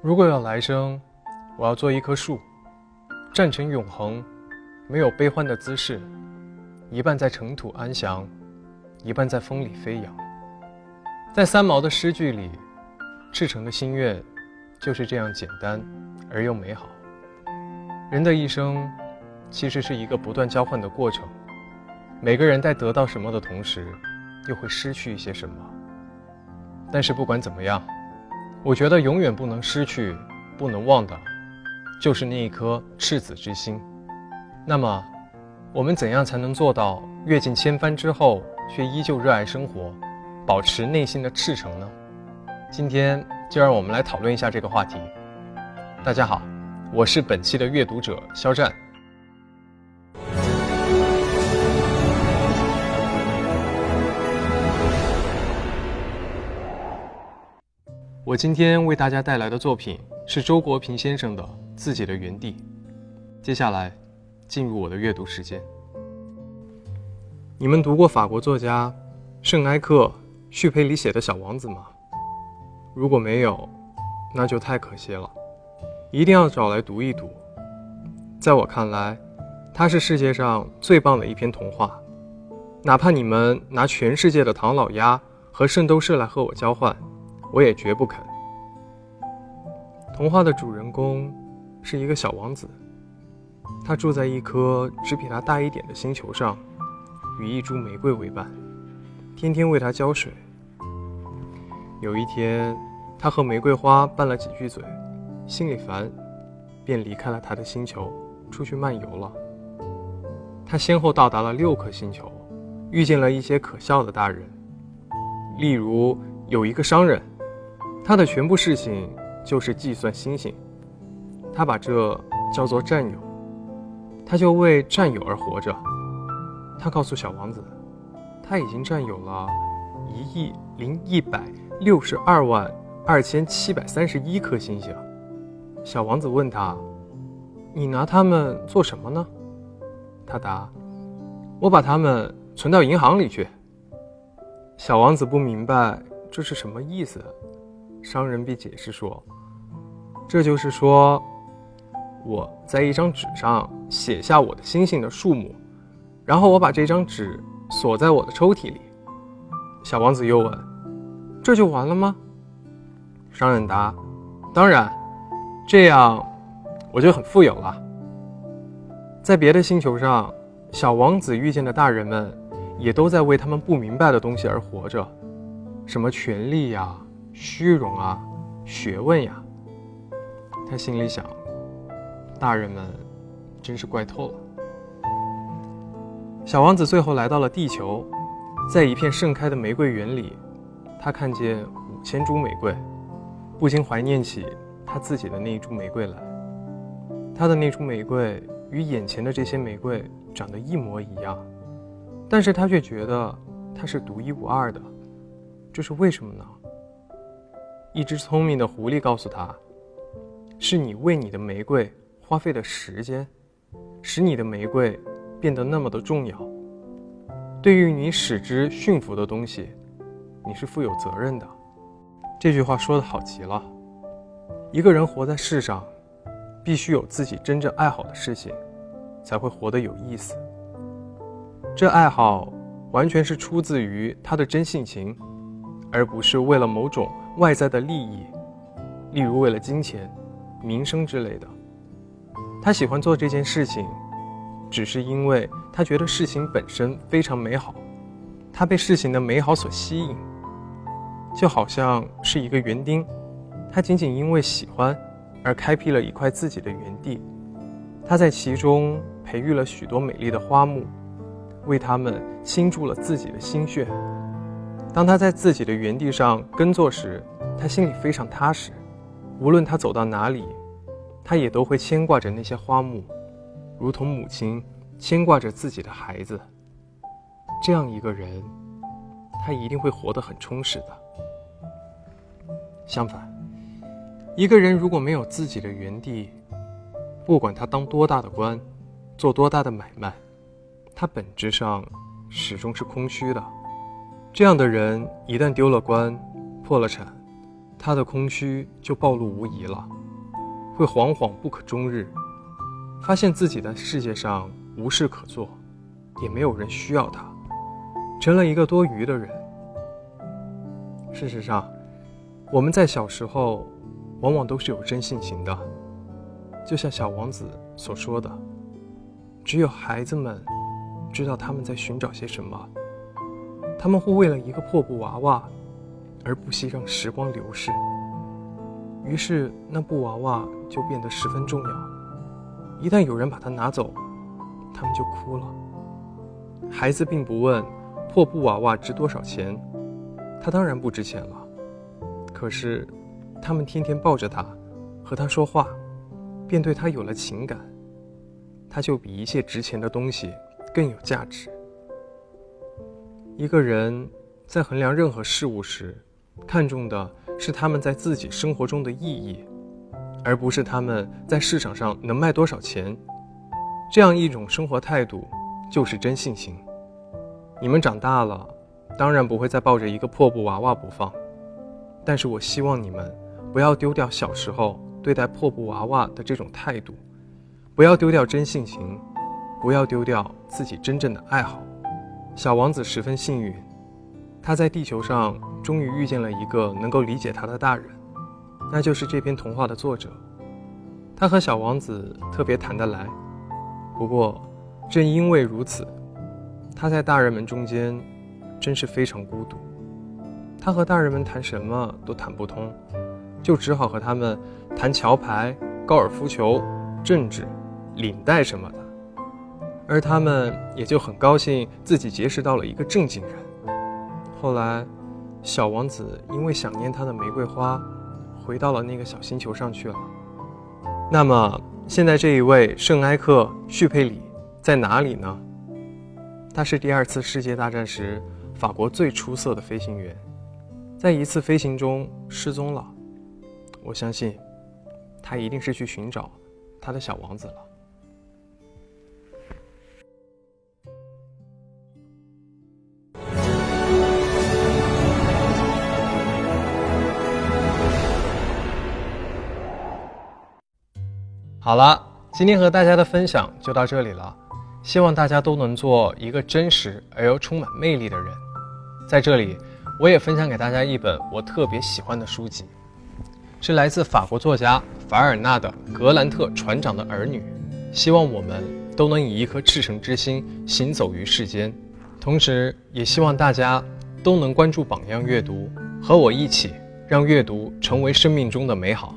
如果有来生，我要做一棵树，站成永恒，没有悲欢的姿势，一半在尘土安详，一半在风里飞扬。在三毛的诗句里，赤诚的心愿就是这样简单而又美好。人的一生其实是一个不断交换的过程，每个人在得到什么的同时，又会失去一些什么。但是不管怎么样，我觉得永远不能失去、不能忘的，就是那一颗赤子之心。那么，我们怎样才能做到阅尽千帆之后，却依旧热爱生活，保持内心的赤诚呢？今天就让我们来讨论一下这个话题。大家好，我是本期的阅读者肖战。我今天为大家带来的作品是周国平先生的《自己的园地》。接下来进入我的阅读时间。你们读过法国作家圣埃克绪培里写的《小王子》吗？如果没有，那就太可惜了，一定要找来读一读。在我看来，它是世界上最棒的一篇童话，哪怕你们拿全世界的唐老鸭和圣斗士来和我交换，我也绝不肯。童话的主人公是一个小王子，他住在一颗只比他大一点的星球上，与一株玫瑰为伴，天天为它浇水。有一天，他和玫瑰花拌了几句嘴，心里烦，便离开了他的星球，出去漫游了。他先后到达了6颗星球，遇见了一些可笑的大人。例如，有一个商人，他的全部事情就是计算星星，他把这叫做占有，他就为占有而活着。他告诉小王子，他已经占有了101,162,2731颗星星。小王子问他，你拿它们做什么呢？他答，我把它们存到银行里去。小王子不明白这是什么意思，商人便解释说，这就是说，我在一张纸上写下我的星星的数目，然后我把这张纸锁在我的抽屉里。小王子又问，这就完了吗？商人答，当然，这样我就很富有了。在别的星球上，小王子遇见的大人们也都在为他们不明白的东西而活着，什么权力呀、虚荣啊、学问呀。他心里想，大人们真是怪透了。小王子最后来到了地球，在一片盛开的玫瑰园里，他看见5000株玫瑰，不禁怀念起他自己的那一株玫瑰来。他的那株玫瑰与眼前的这些玫瑰长得一模一样，但是他却觉得它是独一无二的。这是为什么呢？一只聪明的狐狸告诉他，是你为你的玫瑰花费的时间，使你的玫瑰变得那么的重要。对于你使之驯服的东西，你是负有责任的。这句话说得好极了。一个人活在世上，必须有自己真正爱好的事情，才会活得有意思。这爱好完全是出自于他的真性情，而不是为了某种外在的利益，例如为了金钱、名声之类的。他喜欢做这件事情，只是因为他觉得事情本身非常美好，他被事情的美好所吸引。就好像是一个园丁，他仅仅因为喜欢而开辟了一块自己的园地，他在其中培育了许多美丽的花木，为它们倾注了自己的心血。当他在自己的园地上耕作时，他心里非常踏实，无论他走到哪里，他也都会牵挂着那些花木，如同母亲牵挂着自己的孩子。这样一个人，他一定会活得很充实的。相反，一个人如果没有自己的园地，不管他当多大的官，做多大的买卖，他本质上始终是空虚的。这样的人一旦丢了官，破了产，他的空虚就暴露无遗了。会惶惶不可终日，发现自己在世界上无事可做，也没有人需要他，成了一个多余的人。事实上，我们在小时候往往都是有真性情的，就像小王子所说的，只有孩子们知道他们在寻找些什么，他们会为了一个破布娃娃而不惜让时光流逝，于是那布娃娃就变得十分重要，一旦有人把它拿走，他们就哭了。孩子并不问破布娃娃值多少钱，它当然不值钱了，可是他们天天抱着它，和它说话，便对它有了情感，它就比一切值钱的东西更有价值。一个人在衡量任何事物时，看重的是他们在自己生活中的意义，而不是他们在市场上能卖多少钱。这样一种生活态度就是真性情。你们长大了，当然不会再抱着一个破布娃娃不放，但是我希望你们不要丢掉小时候对待破布娃娃的这种态度，不要丢掉真性情，不要丢掉自己真正的爱好。小王子十分幸运，他在地球上终于遇见了一个能够理解他的大人，那就是这篇童话的作者。他和小王子特别谈得来，不过正因为如此，他在大人们中间真是非常孤独。他和大人们谈什么都谈不通，就只好和他们谈桥牌、高尔夫球、政治、领带什么的，而他们也就很高兴自己结识到了一个正经人。后来小王子因为想念他的玫瑰花，回到了那个小星球上去了。那么现在这一位圣埃克·叙佩里在哪里呢？他是第2次世界大战时法国最出色的飞行员，在一次飞行中失踪了。我相信他一定是去寻找他的小王子了。好了，今天和大家的分享就到这里了，希望大家都能做一个真实而又充满魅力的人。在这里，我也分享给大家一本我特别喜欢的书籍，是来自法国作家法尔纳的《格兰特船长的儿女》，希望我们都能以一颗赤诚之心行走于世间，同时也希望大家都能关注榜样阅读，和我一起让阅读成为生命中的美好。